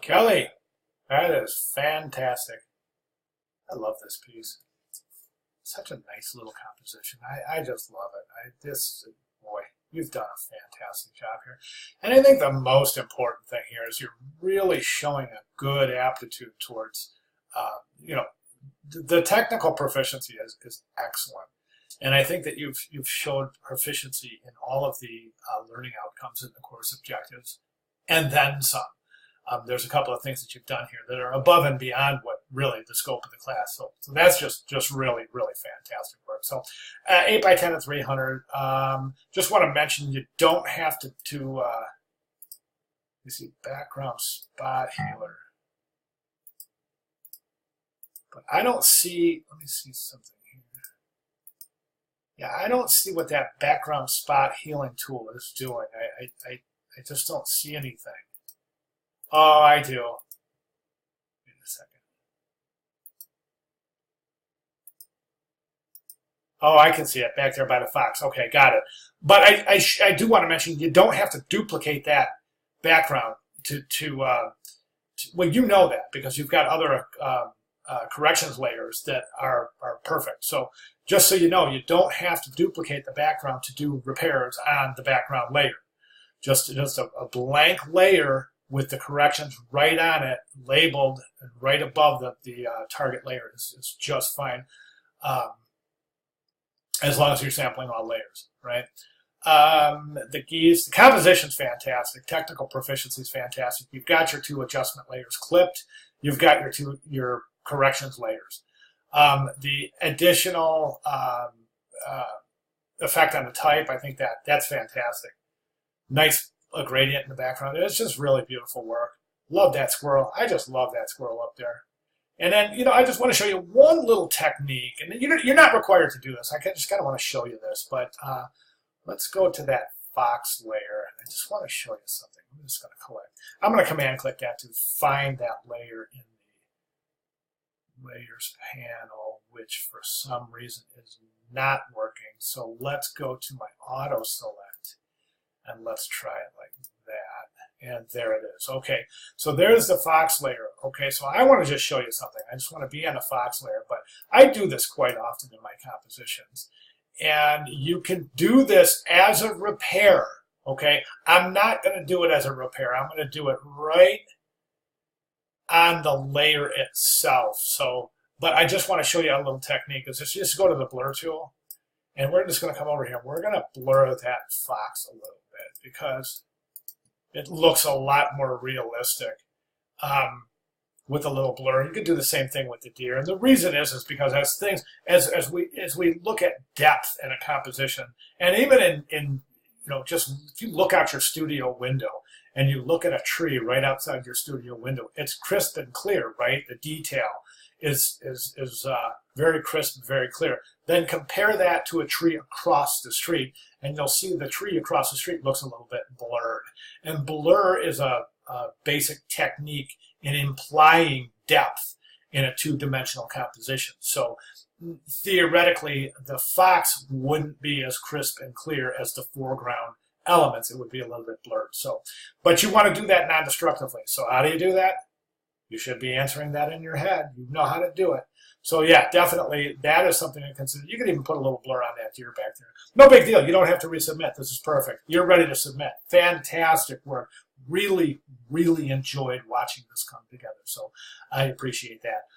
Kelly, that is fantastic. I love this piece. Such a nice little composition. I just love it. Boy, you've done a fantastic job here. And I think the most important thing here is you're really showing a good aptitude towards, you know, the technical proficiency is excellent. And I think that you've showed proficiency in all of the learning outcomes in the course objectives, and then some. There's a couple of things that you've done here that are above and beyond what really the scope of the class. So that's just really, really fantastic work. So 8 by 10 and 300. Just want to mention you don't have to you see background spot healer. But I don't see, let me see something here. Yeah, I don't see what that background spot healing tool is doing. I just don't see anything. Oh, I do. Wait a second. Oh, I can see it back there by the fox. Okay, got it. But I do want to mention you don't have to duplicate that background well, you know that because you've got other corrections layers that are perfect. So just so you know, you don't have to duplicate the background to do repairs on the background layer. Just a blank layer with the corrections right on it, labeled and right above the target layer is just fine, as long as you're sampling all layers, right? The composition's fantastic. Technical proficiency is fantastic. You've got your 2 adjustment layers clipped. You've got your corrections layers. The additional effect on the type, I think that's fantastic. Nice gradient in the background. It's just really beautiful work. Love that squirrel. I just love that squirrel up there. And then, I just want to show you one little technique. And you're not required to do this. I just kind of want to show you this. But let's go to that fox layer. I just want to show you something. I'm just going to collect. I'm going to command click that to find that layer in the layers panel, which for some reason is not working. So let's go to my auto select. And let's try it like that. And there it is. Okay, so there's the fox layer. Okay, so I want to just show you something. I just want to be on the fox layer, but I do this quite often in my compositions. And you can do this as a repair. Okay, I'm not going to do it as a repair. I'm going to do it right on the layer itself. So, but I just want to show you a little technique. Is just go to the blur tool. And we're just going to come over here. We're going to blur that fox a little bit because it looks a lot more realistic with a little blur. You could do the same thing with the deer. And the reason is because as we look at depth in a composition, and even in just if you look out your studio window and you look at a tree right outside your studio window, it's crisp and clear, right? The detail is very crisp and very clear. Then compare that to a tree across the street, and you'll see the tree across the street looks a little bit blurred. And blur is a basic technique in implying depth in a 2-dimensional composition. So theoretically, the fox wouldn't be as crisp and clear as the foreground elements. It would be a little bit blurred. So, but you want to do that non-destructively. So how do you do that? You should be answering that in your head. You know how to do it. So yeah, definitely that is something to consider. You can even put a little blur on that deer back there. No big deal. You don't have to resubmit. This is perfect. You're ready to submit. Fantastic work. Really, really enjoyed watching this come together. So I appreciate that.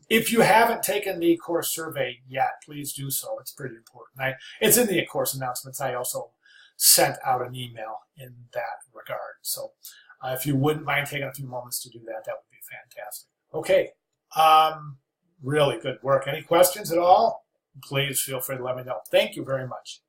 If you haven't taken the course survey yet, please do so. It's pretty important. It's in the course announcements. I also sent out an email in that regard. So if you wouldn't mind taking a few moments to do that, that would be fantastic. Okay. Really good work. Any questions at all? Please feel free to let me know. Thank you very much.